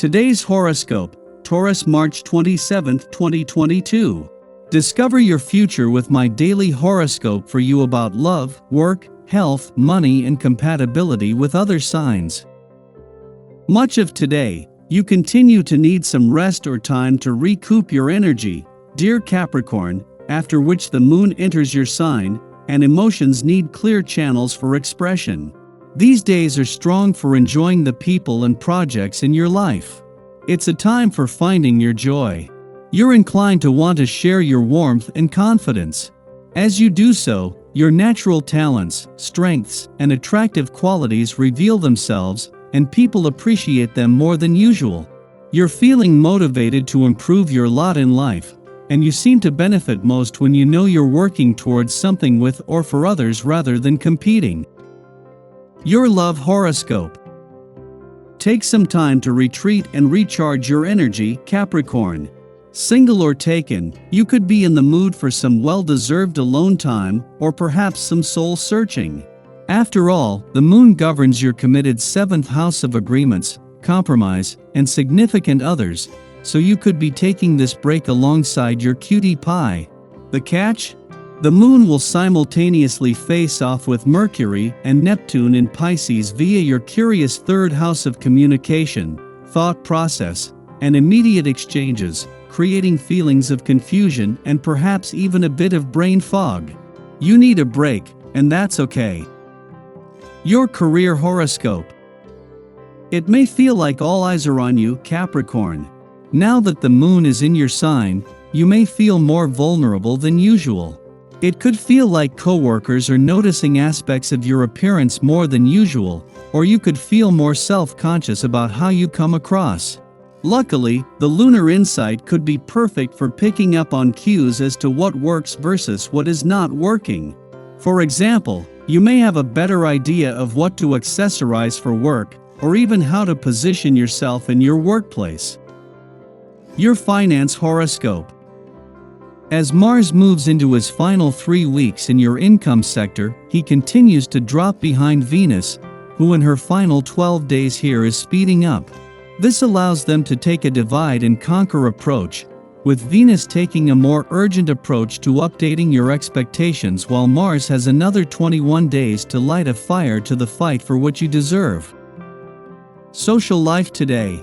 Today's horoscope, Taurus March 27, 2022. Discover your future with my daily horoscope for you about love, work, health, money, and compatibility with other signs. Much of today, you continue to need some rest or time to recoup your energy, dear Capricorn, after which the moon enters your sign, and emotions need clear channels for expression. These days are strong for enjoying the people and projects in your life. It's a time for finding your joy. You're inclined to want to share your warmth and confidence. As you do so, your natural talents, strengths, and attractive qualities reveal themselves, and people appreciate them more than usual. You're feeling motivated to improve your lot in life, and you seem to benefit most when you know you're working towards something with or for others rather than competing. Your love horoscope. Take some time to retreat and recharge your energy, Capricorn. Single or taken, you could be in the mood for some well-deserved alone time, or perhaps some soul-searching. After all, the moon governs your committed 7th house of agreements, compromise, and significant others, so you could be taking this break alongside your cutie pie. The catch? The moon will simultaneously face off with Mercury and Neptune in Pisces via your curious 3rd house of communication, thought process, and immediate exchanges, creating feelings of confusion and perhaps even a bit of brain fog. You need a break, and that's okay. Your career horoscope. It may feel like all eyes are on you, Capricorn. Now that the moon is in your sign, you may feel more vulnerable than usual. It could feel like coworkers are noticing aspects of your appearance more than usual, or you could feel more self-conscious about how you come across. Luckily, the lunar insight could be perfect for picking up on cues as to what works versus what is not working. For example, you may have a better idea of what to accessorize for work, or even how to position yourself in your workplace. Your finance horoscope. As Mars moves into his final 3 weeks in your income sector, he continues to drop behind Venus, who in her final 12 days here is speeding up. This allows them to take a divide-and-conquer approach, with Venus taking a more urgent approach to updating your expectations while Mars has another 21 days to light a fire to the fight for what you deserve. Social life today.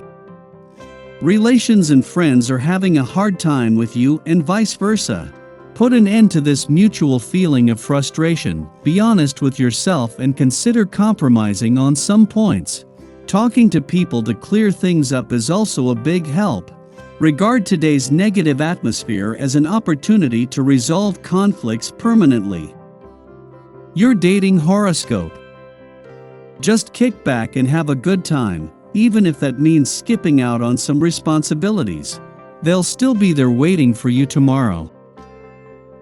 Relations and friends are having a hard time with you and vice versa. Put an end to this mutual feeling of frustration, be honest with yourself and consider compromising on some points. Talking to people to clear things up is also a big help. Regard today's negative atmosphere as an opportunity to resolve conflicts permanently. Your dating horoscope. Just kick back and have a good time, even if that means skipping out on some responsibilities. They'll still be there waiting for you tomorrow.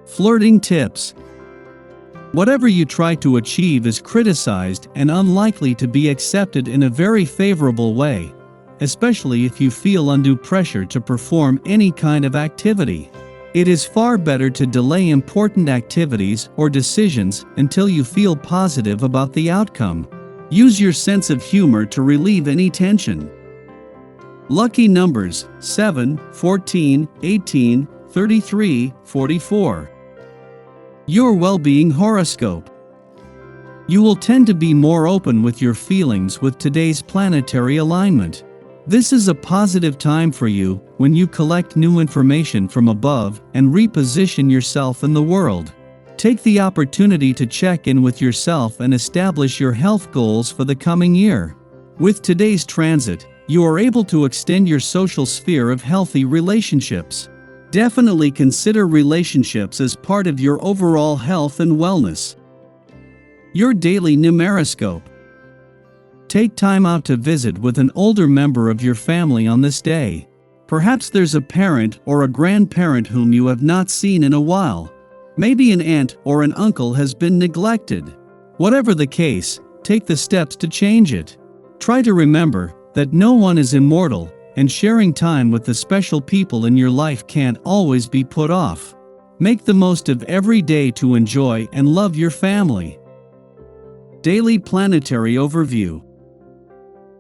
Flirting tips. Whatever you try to achieve is criticized and unlikely to be accepted in a very favorable way, especially if you feel undue pressure to perform any kind of activity. It is far better to delay important activities or decisions until you feel positive about the outcome. Use your sense of humor to relieve any tension. Lucky numbers 7, 14, 18, 33, 44. Your well-being horoscope. You will tend to be more open with your feelings with today's planetary alignment. This is a positive time for you when you collect new information from above and reposition yourself in the world. Take the opportunity to check in with yourself and establish your health goals for the coming year. With today's transit, you are able to extend your social sphere of healthy relationships. Definitely consider relationships as part of your overall health and wellness. Your daily numeroscope. Take time out to visit with an older member of your family on this day. Perhaps there's a parent or a grandparent whom you have not seen in a while. Maybe an aunt or an uncle has been neglected. Whatever the case, take the steps to change it. Try to remember that no one is immortal, and sharing time with the special people in your life can't always be put off. Make the most of every day to enjoy and love your family. Daily Planetary Overview.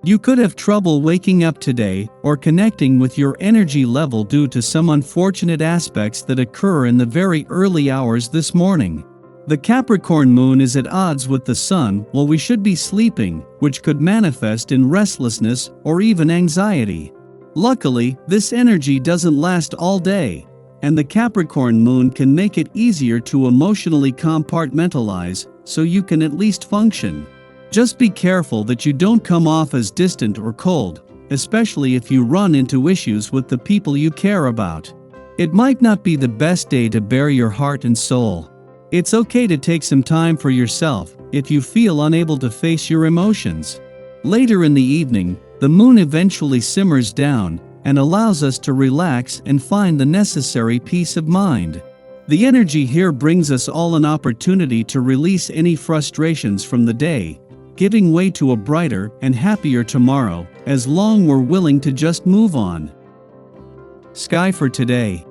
You could have trouble waking up today or connecting with your energy level due to some unfortunate aspects that occur in the very early hours this morning. The Capricorn moon is at odds with the sun while we should be sleeping, which could manifest in restlessness or even anxiety. Luckily, this energy doesn't last all day, and the Capricorn moon can make it easier to emotionally compartmentalize so you can at least function. Just be careful that you don't come off as distant or cold, especially if you run into issues with the people you care about. It might not be the best day to bare your heart and soul. It's okay to take some time for yourself if you feel unable to face your emotions. Later in the evening, the moon eventually simmers down and allows us to relax and find the necessary peace of mind. The energy here brings us all an opportunity to release any frustrations from the day, giving way to a brighter and happier tomorrow, as long we're willing to just move on. Sky for today.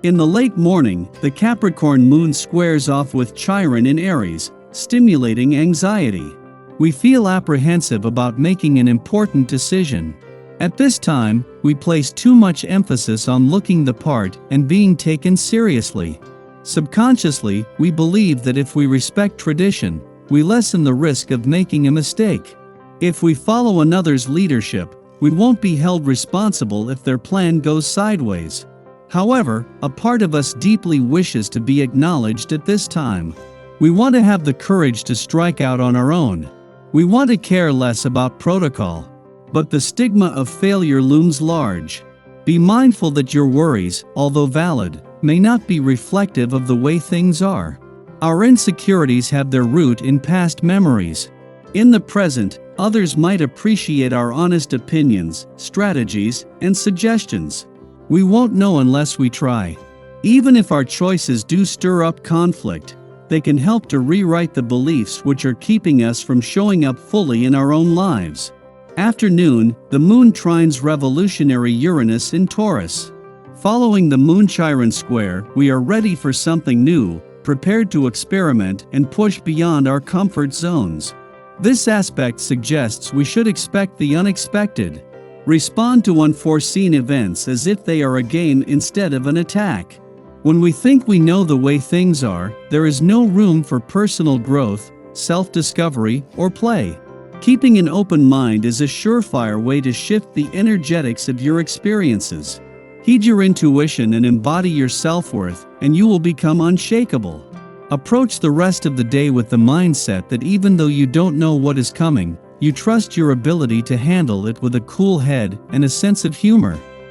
In the late morning, the Capricorn moon squares off with Chiron in Aries, stimulating anxiety. We feel apprehensive about making an important decision. At this time, we place too much emphasis on looking the part and being taken seriously. Subconsciously, we believe that if we respect tradition, we lessen the risk of making a mistake. If we follow another's leadership, we won't be held responsible if their plan goes sideways. However, a part of us deeply wishes to be acknowledged at this time. We want to have the courage to strike out on our own. We want to care less about protocol. But the stigma of failure looms large. Be mindful that your worries, although valid, may not be reflective of the way things are. Our insecurities have their root in past memories. In the present, others might appreciate our honest opinions, strategies, and suggestions. We won't know unless we try. Even if our choices do stir up conflict, they can help to rewrite the beliefs which are keeping us from showing up fully in our own lives. After noon, the moon trines revolutionary Uranus in Taurus. Following the moon-Chiron square, we are ready for something new, prepared to experiment and push beyond our comfort zones. This aspect suggests we should expect the unexpected. Respond to unforeseen events as if they are a game instead of an attack. When we think we know the way things are, there is no room for personal growth, self-discovery, or play. Keeping an open mind is a surefire way to shift the energetics of your experiences. Heed your intuition and embody your self-worth, and you will become unshakable. Approach the rest of the day with the mindset that even though you don't know what is coming, you trust your ability to handle it with a cool head and a sense of humor.